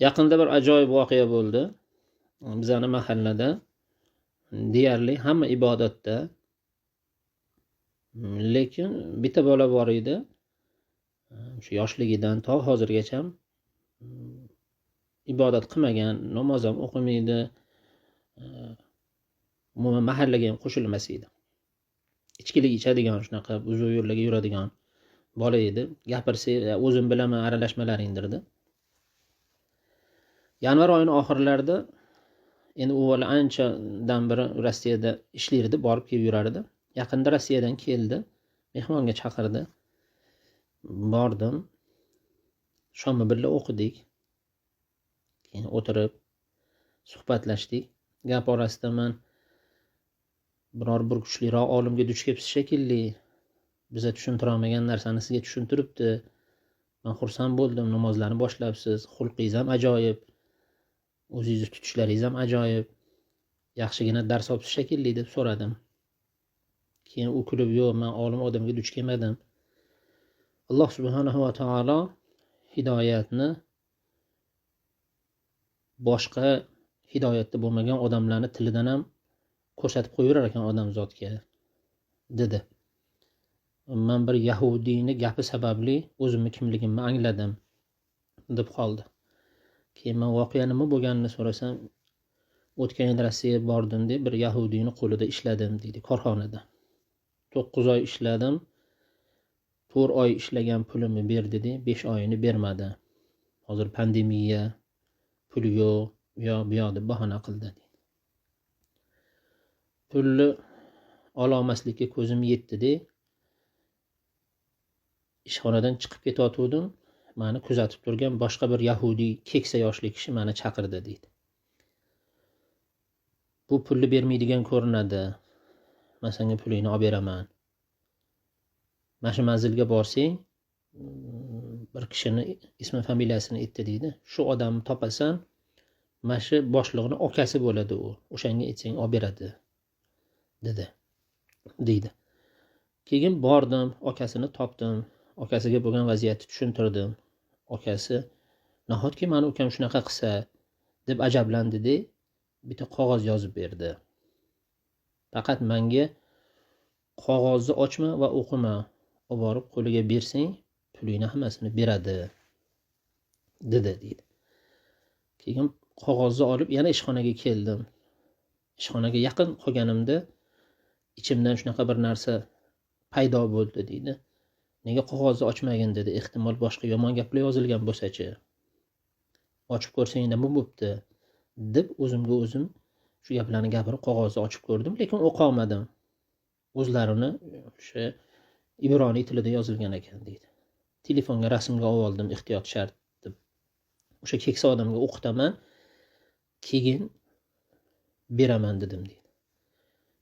Yaqinda bir ajoyib voqea bo'ldi. Bizani mahallada deyarli hamma ibodatda, lekin bitta bola bor edi. Shu yoshligidan to hozirgacha ibodat qilmagan, namoz ham o'qimaydi, umuman mahallaga ham qo'shilmas edi. Ichkilik ichadigan, shunaqa uzun yo'llarga yuradigan bola edi. Gapirsa, o'zim bilaman, aralashmalaringdirdi. Yanvar oyining oxirlarida, endi u bola anchadan beri Rossiyada ishlardi, borib kelib yurardi. Yaqinda Rossiyadan keldi, mehmonga chaqirdi. Bordim. Shomni birga o'qidik. Keyin o'tirib suhbatlashdik. Gap orasida men biror bir kuchliroq olimga duch kelibsiz shekilli, biza tushuntira olmagan narsani sizga tushuntiribdi. Men xursand bo'ldim, namozlarni boshlabsiz, xulqingiz ham ajoyib, o'zingizni tutishlaringiz ham ajoyib, yaxshigina dars olibsiz shekilli deb so'radim. Keyin u kulib, yo'q, men olim odamga duch kelmadim. Alloh subhanahu va taolo hidoyatni boshqa hidoyatda bo'lmagan odamlarni tilidan ham ko'rsatib qo'yaverar ekan odamzodga, dedi. Men bir yahudiyni gapi sababli o'zimni kimligimni angladim, deb qoldi. Keyin men voqea nima bo'lganini so'rasam, o'tgan yil Rossiyaga bordim deb bir yahudiyni qo'lida ishladim deydi, korxonada. 9 oy ishladim. 4 oy ishlagan pulimni berdi dedi, 5 oyini bermadi. Hozir pandemiya, pul yo'q, bu yoq deb bahona qildi. Pulni ololmaslikka ko'zim yetdi. Ishxonadan chiqib ketayotgandim. Meni kuzatib turgan boshqa bir yahudiy keksa yoshli kishi meni chaqirdi deydi. Bu pulni bermaydigan ko'rinadi. Men senga pulingni olib beraman. Mana shu manzilga borsang, bir kishini ismi familiyasini aytdi deydi. Shu odamni topasan, mana shu boshlig'ining akasi bo'ladi u. O'shanga aytsang olib beradi, dedi. Deydi. Keyin bordim, akasini topdim. Akasiga bo'lgan vaziyatni tushuntirdim. Akasi, nahotki meni ukam shunaqa qilsa, deb ajablandi-da, bitta qog'oz yozib berdi. Faqat menga qog'ozni ochma va o'qima. Olib borib qo'liga bersang, pulingni hammasini beradi, dedi deydi. Keyin qog'ozni olib yana ishxonaga keldim. Ishxonaga yaqin qolganimda ichimdan shunaqa bir narsa paydo bo'ldi deydi. Nega qog'ozni ochmagin dedi. Ehtimol boshqa yomon gaplar yozilgan bo'lsa-chi. Ochib ko'rsang nima bo'pti, deb o'zimga o'zim shu gaplarni gapirib qog'ozni ochib ko'rdim, lekin o'qiy olmadim. O'zlarini o'sha ibroniy tilida yozilgan ekan deydi. Telefonga rasmga oldim, ehtiyot shart deb. O'sha keksa odamga o'qitaman, keyin beraman dedim deydi.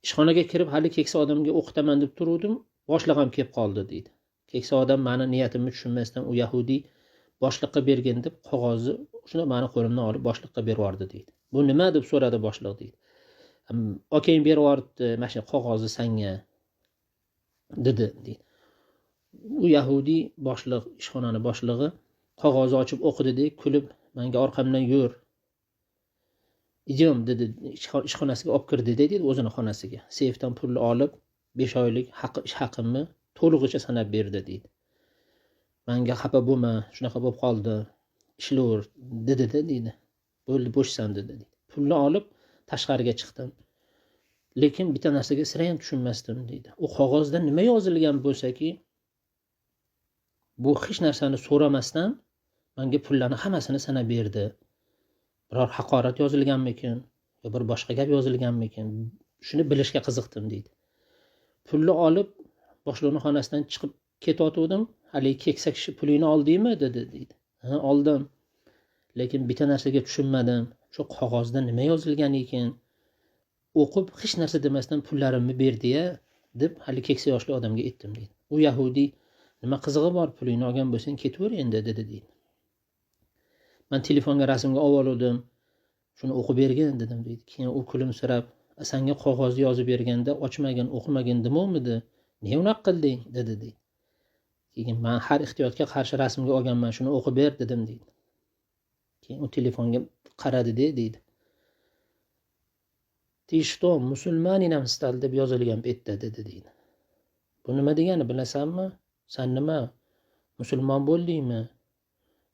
Ishxonaga kirib hali keksa odamga o'qitaman deb turuvdim, boshliq ham kelib qoldi deydi. Keksa odam meni niyatimni tushunmasdan u yahudiy boshliqqa bergin deb qog'ozni shuni meni qo'limdan olib boshliqqa berib yubordi deydi. Bu nima deb so'radi boshliq deydi. Akang berib yubordi, mana shu qog'ozni senga, dedi deydi. U yahudiy boshliq, ishxonani boshlig'i qog'ozni ochib o'qidi-da, kulib menga orqamdan yur. Idem dedi, ishxonasiga olib kirdi dedi, o'zini xonasiga. Seyfdan pulni olib 5 oylik ish haqimni to'lig'icha sanab berdi deydi. Menga xafa bo'lma, shunaqa bo'lib qoldi, ishlavur, dedi-da deydi. Bo'ldi, bo'shsan dedi. Pulni olib tashqariga chiqdim. Lekin bitta narsaga sira ham tushunmasdim deydi. U qog'ozda nima yozilgan bo'lsa-ki, bu hech narsani so'ramasdan menga pullarni hammasini sanab berdi. Biror haqorat yozilganmikin, yo bir boshqa gap yozilganmikin, shuni bilishga qiziqdim deydi. Pulni olib boshliqning xonasidan chiqib ketayotgandim. Hali keksa kishi pulingni oldingmi dedi deydi. Ha, oldim. Lekin bitta narsaga tushunmadim. Shu qog'ozda nima yozilgan ekan? O'qib hech narsa demasdan pullarimni berdi-ya, deb hali keksa yoshli odamga aytdim deydi. U yahudiy, nima qizig'i bor, pulingni olgan bo'lsang ketaver endi, dedi deydi. Men telefonga rasmga oldim. Shuni o'qib bergin dedim deydi. Keyin u kulimsirab, senga qog'ozni yozib berganda ochmagin, o'qimagin demovmidi? Nega unaqa qilding, dedi deydi. Keyin men har ehtiyotga qarshi rasmga olganman, shuni o'qib ber dedim deydi. Keyin u telefonga qaradi-da deydi. Ты что, musulmaninam stali deb yozilgan betda dedi deydi. Bu nima degani bilasanmi? Sen nima musulmon bo'ldingmi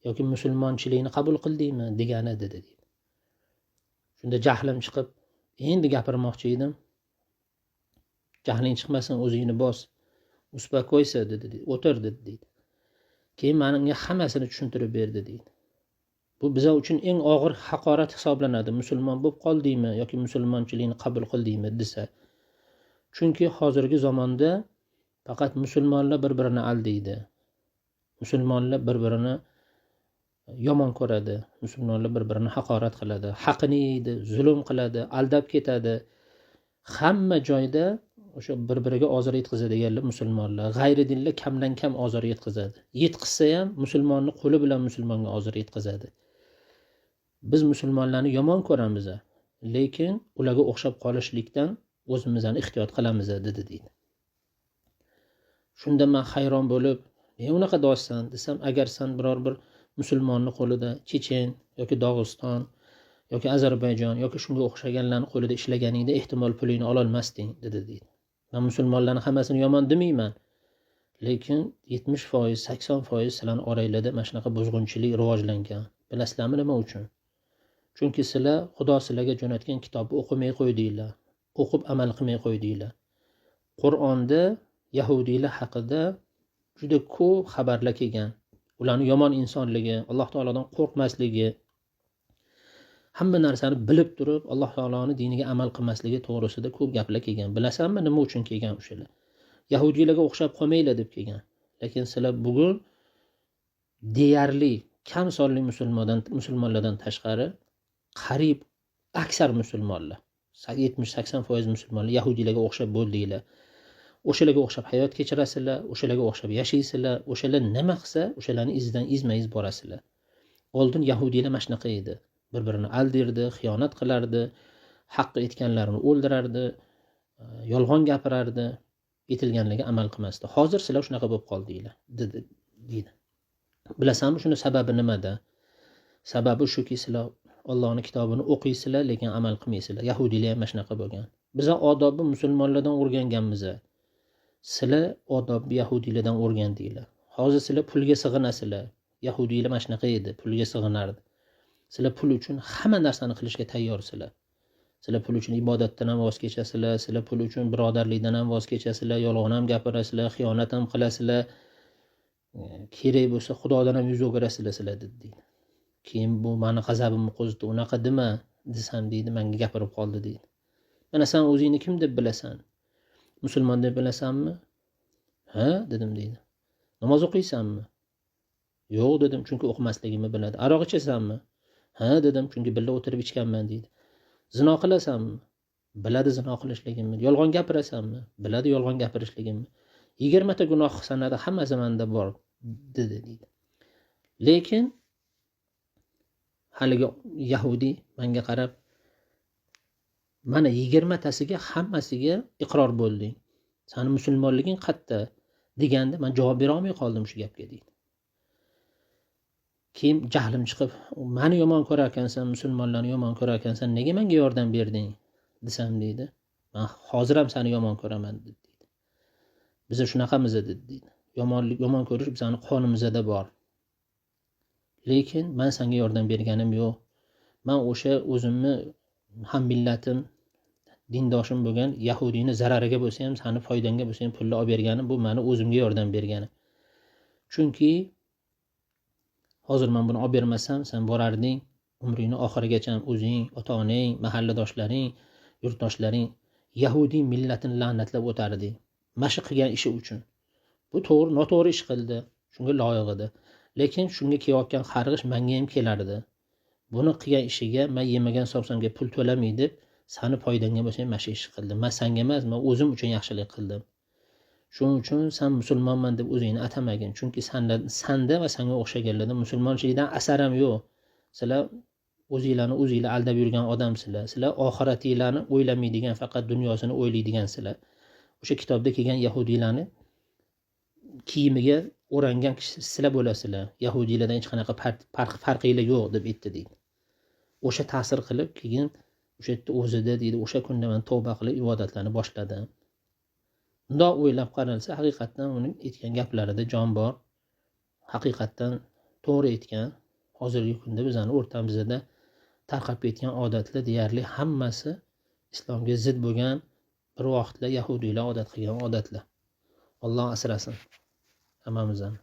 yoki musulmonchilikni qabul qildingmi degani dedi deydi. Shunda jahlim chiqib, endi gapirmoqchi edim. Jahling chiqmasin, o'zingni bos. Uspakoysa dedi, o'tir dedi deydi. Keyin menga hammasini tushuntirib berdi deydi. Bu bizlar uchun eng og'ir haqorat hisoblanadi. Musulmon bo'lib qoldingmi yoki musulmonchilikni qabul qildingmi desa. Chunki hozirgi zamonda faqat musulmonlar bir-birini aldaydi. Musulmonlar bir-birini yomon ko'radi. Musulmonlar bir-birini haqorat qiladi, haqini yeydi, zulm qiladi, aldab ketadi. Hamma joyda o'sha bir-biriga ozor yetkazadiganlar musulmonlar. G'ayri dinlar kamdan kam ozor yetkazadi. Yetkazsa ham musulmonni qo'li bilan musulmonga ozor yetkazadi. Biz musulmonlarni yomon ko'ramiz, lekin ularga o'xshab qolishlikdan o'zimizni ehtiyot qilamiz dedi deydi. Shunda men hayron bo'lib, unaqa do'stsan desam, agar sen biror bir musulmonni qo'lida Chechen yoki Dog'iston yoki Ozarbayjon yoki shunga o'xshaganlarning qo'lida ishlaganingda ehtimol pulingni ola olmasding dedi deydi. Men musulmonlarning hammasini yomon demayman, lekin 70%, 80% sizlarning oranglarda mana shunaqa buzg'unchilik rivojlangan. Bilasizlarmi nima uchun? Chunki sizlar Xudo sizlarga jo'natgan kitobni o'qimay qo'ydinglar, o'qib amal qilmay qo'ydinglar. Qur'onda yahudiylar haqida juda ko'p xabarlar kelgan. Ularning yomon insonligi, Alloh taolodan qo'rqmasligi, hamma narsani bilib turib Alloh taoloning diniga amal qilmasligi to'g'risida ko'p gaplar kelgan. Bilasanmi nima uchun kelgan o'shalar? Yahudiylarga o'xshab qolmanglar deb kelgan. Lekin sizlar bugun deyarli kam sonli musulmonlardan tashqari qarib aksar musulmonlar, 70-80% musulmonlar yahudiylarga o'xshab bo'ldinglar. O'shalarga o'xshab hayot kechirasizlar, o'shalarga o'xshab yashaysizlar, o'shalar nima qilsa, o'shalarning izidan izma-iz borasizlar. Oldin yahudiylar mana shunaqa edi. Bir-birini aldirdi, xiyonat qilardi, haqqi aytganlarini o'ldirardi, yolg'on gapirardi, aytilganlarga amal qilmasdi. Hozir sizlar shunaqa bo'lib qoldinglar deydi. Bilasanmi shuni sababi nimada? Sababi shuki sizlar Allohning kitobini o'qiysizlar, lekin amal qilmaysizlar. Yahudiylar ham mana shunaqa bo'lgan. Bizlar odobni musulmonlardan o'rganganmiz. Sizlar odobni yahudiylardan o'rgandinglar. Hozir sizlar pulga sig'inasizlar. Yahudiylar mana shunaqa edi, pulga sig'inardi. Sizlar pul uchun hamma narsani qilishga tayyorsizlar. Sizlar pul uchun ibodatdan ham voz kechasizlar, sizlar pul uchun birodarlikdan ham voz kechasizlar, yolg'on ham gapirasizlar, xiyonat ham qilasizlar. Kerak bo'lsa Xudodan ham yuz o'girasizlar sizlar dedi. Keyin bu meni g'azabimni qo'zitdi. Unaqa dema desam deydi, menga gapirib qoldi deydi. Mana sen o'zingni kim deb bilasan? Musulmon deb bilasanmi? Ha, dedim deydi. Namoz o'qiysanmi? Yo'q dedim, chunki o'qimasligimni biladi. Aroq ichasanmi? Ha, dedim, chunki birga o'tirib ichganman deydi. Zino qilasanmi? Biladi zino qilishligimni. Yolg'on gapirasanmi? Biladi yolg'on gapirishligimni. 20 ta gunoh sanadi hammasi menda bor dedi deydi. Lekin haligi yahudi menga qarab, mana 20 tasiga hammasiga iqror bo'lding. Seni musulmonliging qayerda deganda men javob bera olmay qoldim shu gapga deydi. Keyin jahlim chiqib, meni yomon ko'rar ekansan, musulmonlarni yomon ko'rar ekansan, nega menga yordam berding desam deydi. Men hozir ham seni yomon ko'raman dedi. Biz shunaqamiz dedi. Yomon ko'rish bizning qonimizda bor. Lekin men senga yordam berganim yo'q. Men o'sha o'zimni ham millatim, dindoshim bo'lgan yahudiyni zarariga bo'lsa ham, seni foydangga bo'lsa ham pulni olib berganim, bu meni o'zimga yordam bergani. Chunki hozir men buni olib bermasam, sen borarding, umringni oxirigacha o'zing, ota-onang, mahalladoshlaring, yurtdoshlaring yahudiy millatini la'natlab o'tarding. Mashi qilgan ishi uchun. Bu to'g'ri, noto'g'ri ish qildi. Shunga loyiq edi. Lekin shunga kelayotgan qarg'ish menga ham kelardi. Buni qilgan ishiga men yemagan hisobsamga pul to'lamay deb, seni foydangga bo'lsa ham mashi ish qildim. Men senga emas, men o'zim uchun yaxshilik qildim. Shuning uchun sen musulmonman deb o'zingni atamagin. Chunki senda va senga o'xshaganlarda musulmonchilikdan asar ham yo'q. Sizlar o'zinglarni aldab yurgan odamsizlar. Sizlar oxiratinglarni o'ylamaydigan, faqat dunyosini o'ylaydigansizlar. O'sha kitobda kelgan yahudiylarni kiyimiga o'rangan kishi sizlar bo'lasizlar, yahudiylardan hech qanaqa farqinglar yo'q deb aytdi deydi. O'sha ta'sir qilib keyin o'sha yerda o'zida deydi o'sha kunda man tavba qilib ibodatlarni boshladim. Bundoq o'ylab qaralsa, haqiqatdan uning aytgan gaplarida jon bor. Haqiqatdan to'g'ri aytgan. Hozirgi kunda bizning o'rtamizda tarqab ketgan odatlar deyarli hammasi islomga zid bo'lgan, bir vaqtlar yahudiylar odat qilgan odatlar. Alloh asrasin hammamizni.